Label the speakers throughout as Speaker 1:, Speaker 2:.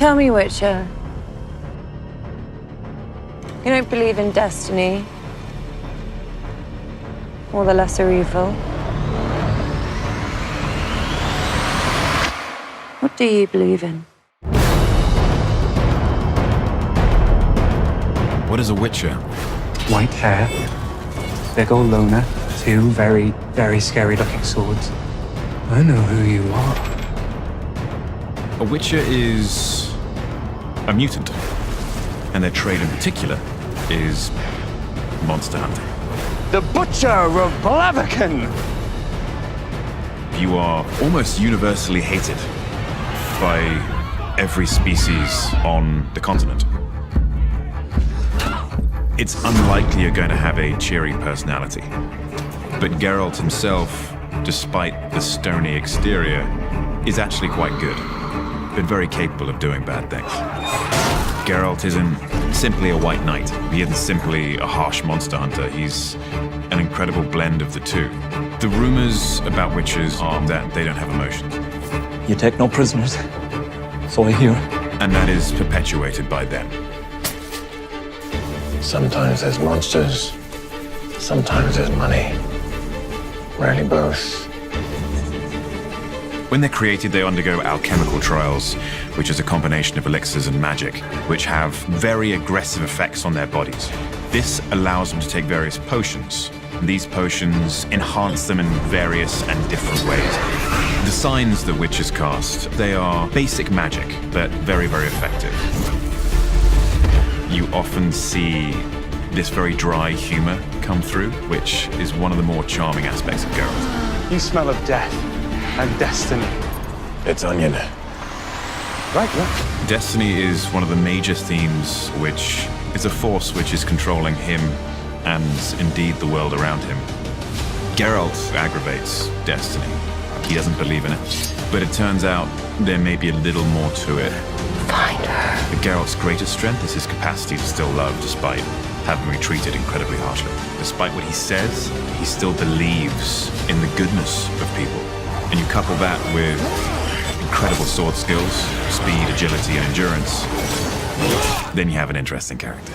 Speaker 1: Tell me, Witcher. You don't believe in destiny? Or the lesser evil? What do you believe in?
Speaker 2: What is a Witcher?
Speaker 3: White hair, big old loner, two very, very scary-looking swords. I know who you are.
Speaker 2: A Witcher is a mutant, and their trade in particular is monster hunting.
Speaker 4: The Butcher of Blaviken!
Speaker 2: You are almost universally hated by every species on the continent. It's unlikely you're going to have a cheery personality. But Geralt himself, despite the stony exterior, is actually quite good, but very capable of doing bad things. Geralt isn't simply a white knight. He isn't simply a harsh monster hunter. He's an incredible blend of the two. The rumors about witches are that they don't have emotions.
Speaker 3: You take no prisoners, so I hear.
Speaker 2: And that is perpetuated by them.
Speaker 5: Sometimes there's monsters, sometimes there's money. Rarely both.
Speaker 2: When they're created, they undergo alchemical trials, which is a combination of elixirs and magic, which have very aggressive effects on their bodies. This allows them to take various potions. These potions enhance them in various and different ways. The signs that witches cast, they are basic magic, but very, very effective. You often see this very dry humor come through, which is one of the more charming aspects of Geralt.
Speaker 4: You smell of death and destiny.
Speaker 5: It's onion.
Speaker 4: Right, yeah.
Speaker 2: Destiny is one of the major themes, which is a force which is controlling him and indeed the world around him. Geralt aggravates destiny. He doesn't believe in it. But it turns out there may be a little more to it.
Speaker 1: Find her.
Speaker 2: But Geralt's greatest strength is his capacity to still love despite having been treated incredibly harshly. Despite what he says, he still believes in the goodness of people. And you couple that with incredible sword skills, speed, agility, and endurance, then you have an interesting character.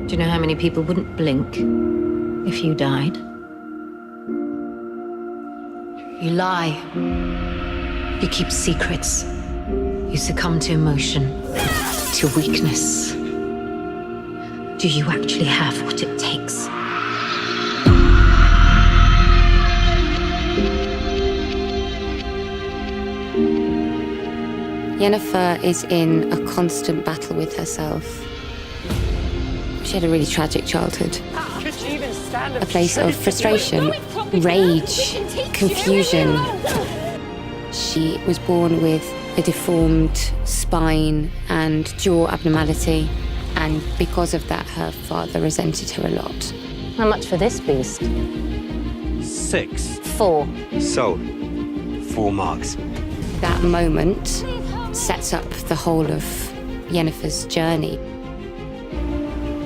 Speaker 6: Do you know how many people wouldn't blink if you died? You lie. You keep secrets. You succumb to emotion, to weakness. Do you actually have what it takes?
Speaker 7: Yennefer is in a constant battle with herself. She had a really tragic childhood. A place of frustration, rage, confusion. She was born with a deformed spine and jaw abnormality, and because of that, her father resented her a lot.
Speaker 6: How much for this beast?
Speaker 4: 6.
Speaker 6: 4.
Speaker 4: So, 4 marks.
Speaker 7: That moment sets up the whole of Yennefer's journey.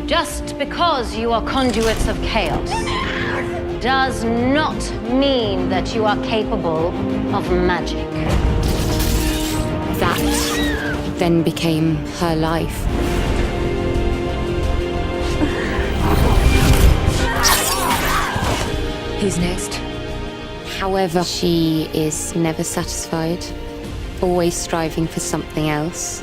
Speaker 6: Just because you are conduits of chaos does not mean that you are capable of magic.
Speaker 7: That then became her life.
Speaker 6: Who's next?
Speaker 7: However, she is never satisfied, always striving for something else.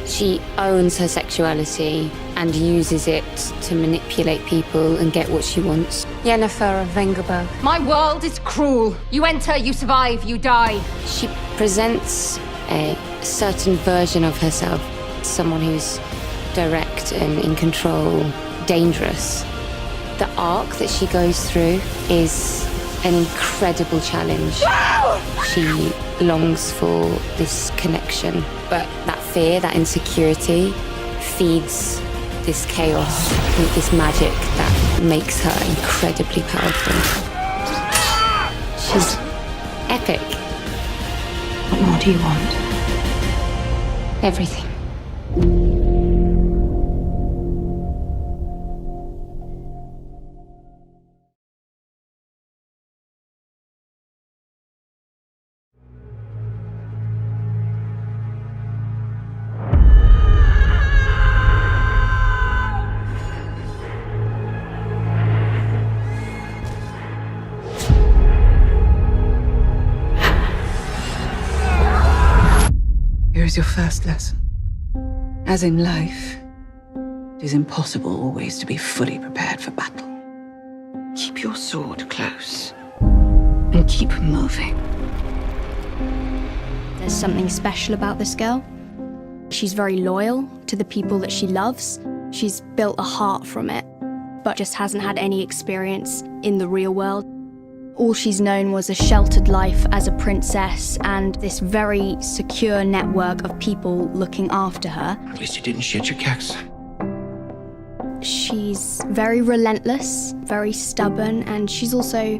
Speaker 7: She owns her sexuality and uses it to manipulate people and get what she wants.
Speaker 6: Yennefer of Vengerberg.
Speaker 8: My world is cruel. You enter, you survive, you die.
Speaker 7: She presents a certain version of herself, someone who's direct and in control, dangerous. The arc that she goes through is an incredible challenge. She longs for this connection, but that fear, that insecurity, feeds this chaos with this magic that makes her incredibly powerful. She's epic.
Speaker 6: What more do you want?
Speaker 7: Everything.
Speaker 9: Here's your first lesson. As in life, it is impossible always to be fully prepared for battle. Keep your sword close and keep moving.
Speaker 10: There's something special about this girl. She's very loyal to the people that she loves. She's built a heart from it, but just hasn't had any experience in the real world. All she's known was a sheltered life as a princess and this very secure network of people looking after her.
Speaker 9: At least you didn't shit your cakes.
Speaker 10: She's very relentless, very stubborn, and she's also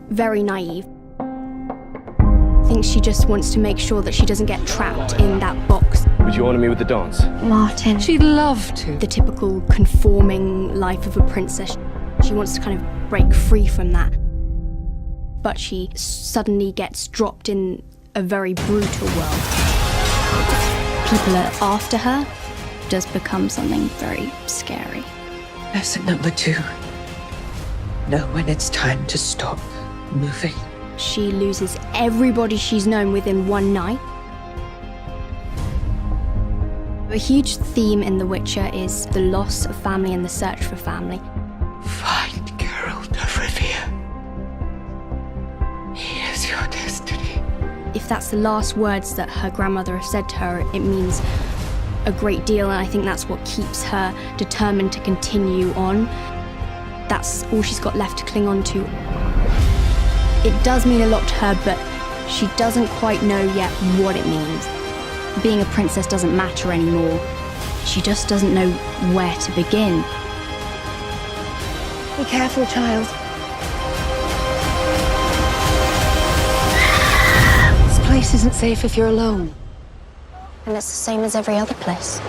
Speaker 10: very naive. I think she just wants to make sure that she doesn't get trapped in that box.
Speaker 4: Would you honor me with the dance?
Speaker 10: Martin.
Speaker 9: She'd love to.
Speaker 10: The typical conforming life of a princess. She wants to kind of break free from that. But she suddenly gets dropped in a very brutal world. People are after her. It does become something very scary.
Speaker 9: Lesson number 2. Know when it's time to stop moving.
Speaker 10: She loses everybody she's known within one night. A huge theme in The Witcher is the loss of family and the search for family.
Speaker 9: Find Geralt of Rivia. He is your destiny.
Speaker 10: If that's the last words that her grandmother has said to her, it means a great deal, and I think that's what keeps her determined to continue on. That's all she's got left to cling on to. It does mean a lot to her, but she doesn't quite know yet what it means. Being a princess doesn't matter anymore. She just doesn't know where to begin.
Speaker 1: Be careful, child. This place isn't safe if you're alone.
Speaker 10: And it's the same as every other place.